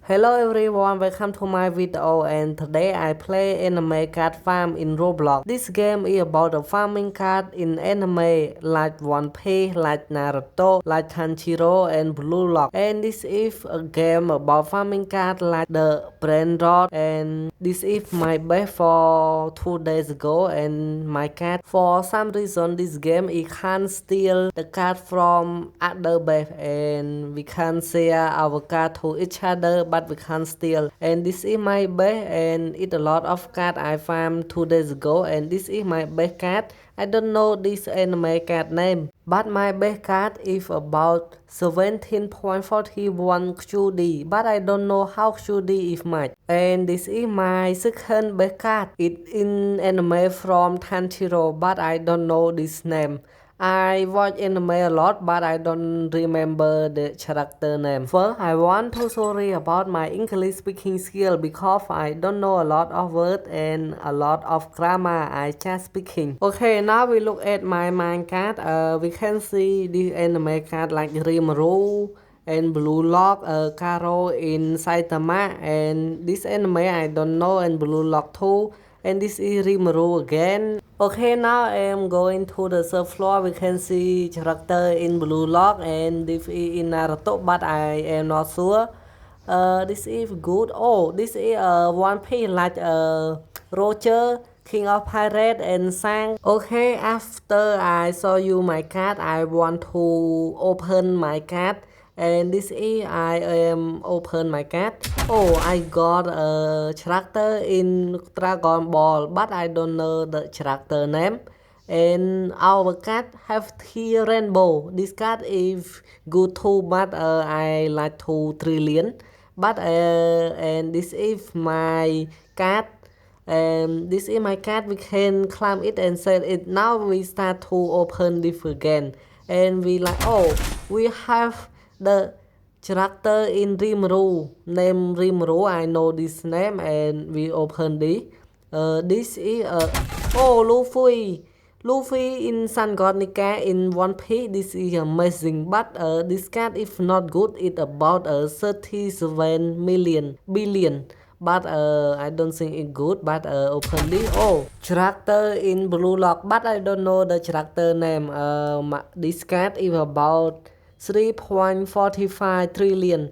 Hello everyone, welcome to my video and today I play anime card farm in Roblox. This game is about a farming card in anime like One Piece, like Naruto, like Tanjiro and Blue Lock. And this is a game about farming card like the Brain Rot, and this is my best for 2 days ago and my card. For some reason this game it can't steal the card from other base and we can share our card to each other but we can't steal. And this is my base and it's a lot of card I farmed 2 days ago, and this is my base card. I don't know this anime card name, but my base card is about 17.41 QD, but I don't know how QD is much. And this is my second base card. It's in anime from Tanjiro, but I don't know this name. I watch anime a lot, but I don't remember the character name. First, I want to sorry about my English speaking skill because I don't know a lot of words and a lot of grammar. I just speaking. Okay, now we look at my mind card. We can see this anime card like Rimuru and Blue Lock, Karo in Saitama, and this anime I don't know, and Blue Lock too. And this is Rimuru again. Okay, now I am going to the third floor. We can see character in Blue Lock and this is in Naruto, but I am not sure. This is good. Oh, this is One Piece like Roger, King of Pirate and Sang. Okay, after I show you my card, I want to open my card. And this is I am open my card. Oh, I got a character in Dragon Ball, but I don't know the character name. And our card have here rainbow. This card is good too, but I like 2 trillion. But and this is my card. And this is my card. We can climb it and sell it. Now we start to open this again. And we like, oh, we have the character in Rimuru, name Rimuru. I know this name and we open this. This is oh, Luffy in Sun God Nika in One Piece. This is amazing, but this card is not good. It's about 37 million billion. But I don't think it's good. But open this. Oh, character in Blue Lock, but I don't know the character name. This card is about 3.45 trillion.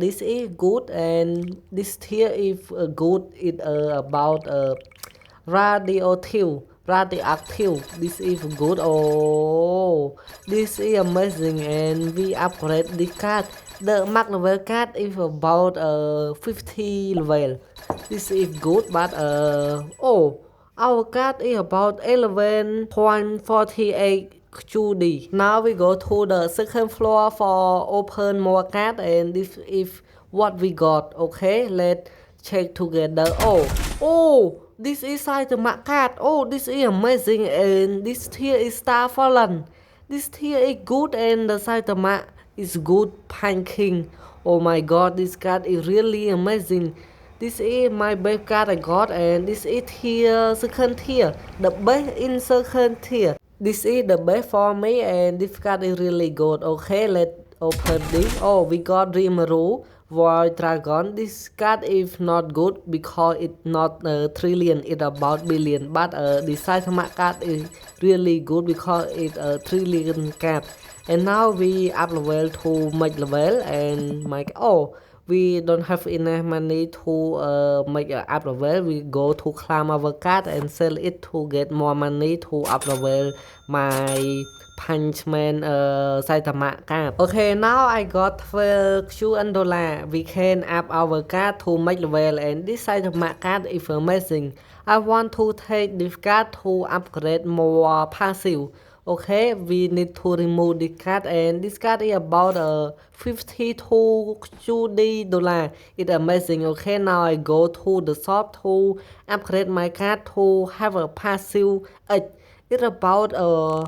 This is good, and this here is good. It about radioactive. This is good. Oh, this is amazing, and we upgrade the card. The max level card is about 50 level. This is good, but oh, our card is about 11.48 QD. Now we go to the second floor for open more card, and this is what we got. Okay, let's check together. Oh, this is Saitama card. Oh, this is amazing, and this here is Star Fallen. This here is good, and the Saitama is good King. Oh my god, this card is really amazing. This is my best card I got, and this is here second tier, the best in second tier. This is the best for me, and this card is really good. Okay, let's open this. Oh, we got Rimuru, Void Dragon. This card is not good because it's not trillion, it's about billion. But the Saitama card is really good because it's a trillion card. And now we up level to make level and make, oh, we don't have enough money to make an up level. We go to climb our card and sell it to get more money to up level my Punchman Saitama card. Okay, now I got $12. We can up our card to make level, and this Saitama card is amazing. I want to take this card to upgrade more passive. Okay, we need to remove this card, and this card is about 52 $. It's amazing. Okay, now I go to the shop to upgrade my card to have a passive edge. It's about oh,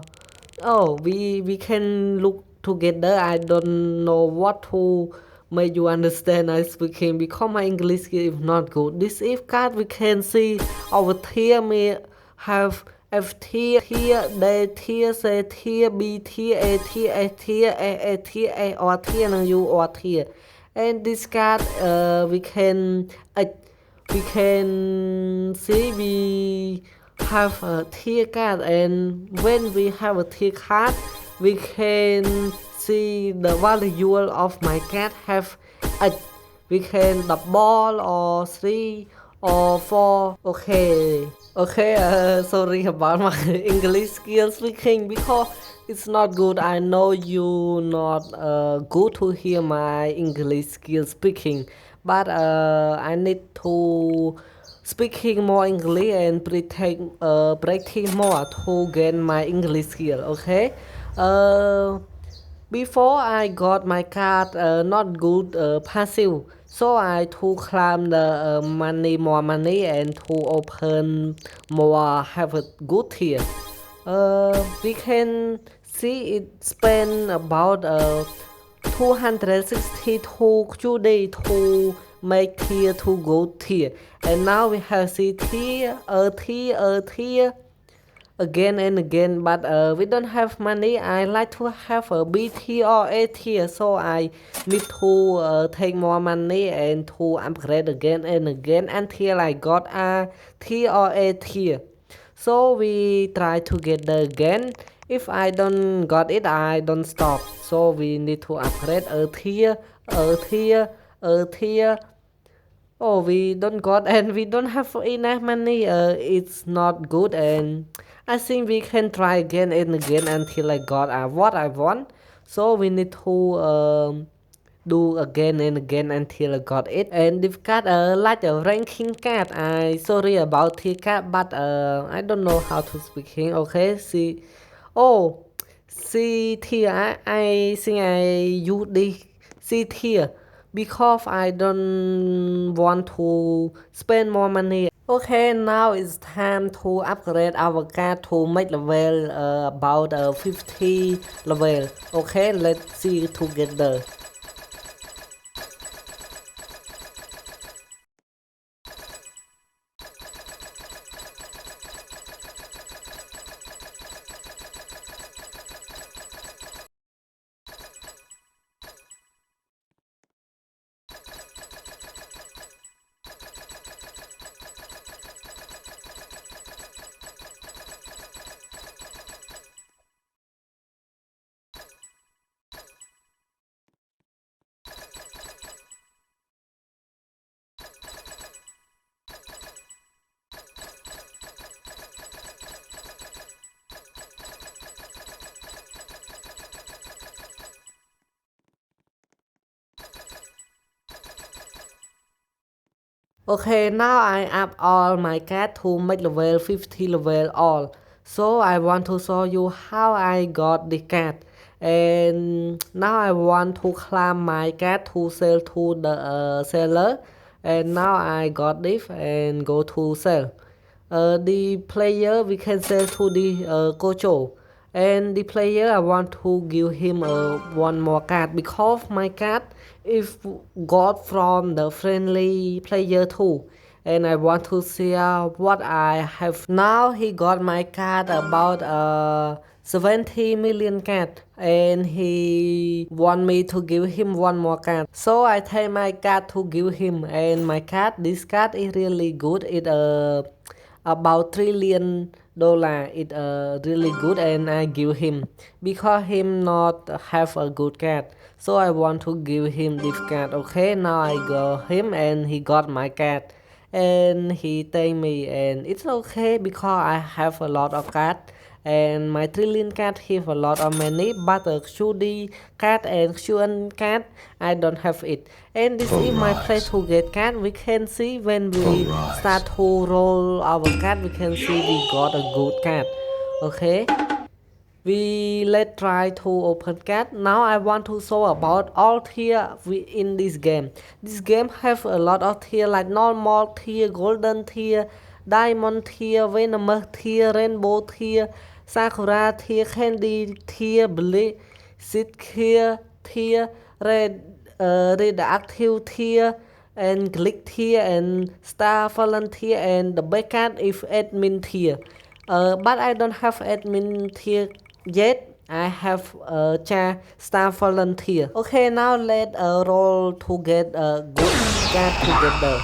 we can look together. I don't know what to make you understand I speaking because my English is not good. This if card we can see over here may have F tier, D tier, C tier, B tier, A tier, S tier, A tier, A or tier, and U or tier. And this card we can see we have a tier card, and when we have a tier card we can see the value of my card have a we can double or 3 or 4. Okay, sorry about my English skill speaking because it's not good. I know you not good to hear my English skill speaking, but I need to speaking more English and practice more to gain my English skill. Okay, uh, before I got my card not good passive, so I to climb the more money and to open more have a good tier. We can see it spend about 262 today to make tier to go tier, and now we have see tier again and again, but we don't have money. I like to have a B tier or A tier, so I need to take more money and to upgrade again and again until I got a tier or A tier. So we try together again. If I don't got it, I don't stop. So we need to upgrade a tier, a tier, a tier. Oh, we don't got and we don't have enough money. It's not good, and I think we can try again and again until I got what I want. So we need to do again and again until I got it. And this card like a ranking card. I sorry about the card, but I don't know how to speak in. Okay, see. Oh, see here. I think I use the see here because I don't want to spend more money. Okay, now it's time to upgrade our card to make level about 50 level. Okay, let's see together. Okay, now I up all my cat to make level 50 level all. So I want to show you how I got the cat. And now I want to climb my cat to sell to the seller. And now I got this and go to sell. The player we can sell to the Kocho. And the player I want to give him one more card because my card is got from the friendly player too, and I want to see what I have. Now he got my card about 70 million card, and he want me to give him one more card, so I take my card to give him. And my card, this card is really good. It about $1 trillion. It really good, and I give him because him not have a good cat, so I want to give him this cat. Okay, now I go him and he got my cat, and he thank me, and it's okay because I have a lot of cat, and my trillion cat have a lot of money, but a shudi cat and shun cat I don't have it. And this is my place to get cat. We can see when we start to roll our cat, we can see we got a good cat. Okay, we let's try to open cat. Now I want to show about all tier we in this game. This game have a lot of tier like normal tier, golden tier, diamond tier, venomous tier, rainbow tier, sakura tier, candy tier, blizzard tier, red radioactive tier, and click tier, and star fallen tier, and the backup if admin tier. But I don't have admin tier yet. I have a star volunteer. Okay, now let roll to get a good card together.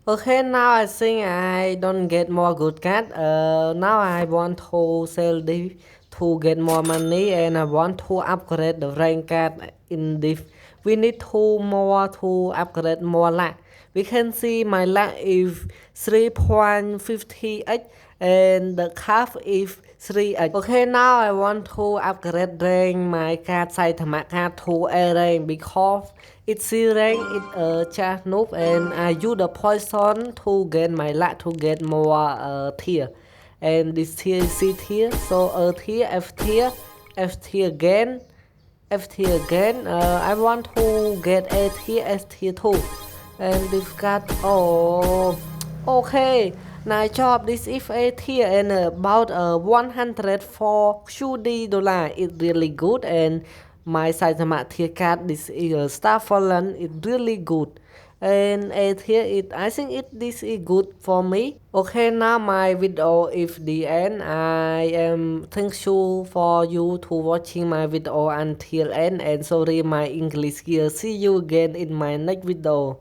Okay, now I think I don't get more good card. Now I want to sell this to get more money and I want to upgrade the rank card in this. We need two more to upgrade more luck. We can see my luck is 3.58 and the calf is 3x. Okay, now I want to upgrade rank my card Saitama card to A rank because it's C rank, it's a charge noob and I use the poison to gain my luck to get more tier. And this tier is C tier, so A tier, F tier, F tier again, F tier again. I want to get A tier, S tier too. And this card, oh, okay. Nice job. This is A tier and about 104 $2. It's really good and my Saitama tier card, this is a Star Fallen, it's really good. And here it I think this is good for me. Okay, now my video is the end. I am thank you for you to watching my video until end and sorry my English here. See you again in my next video.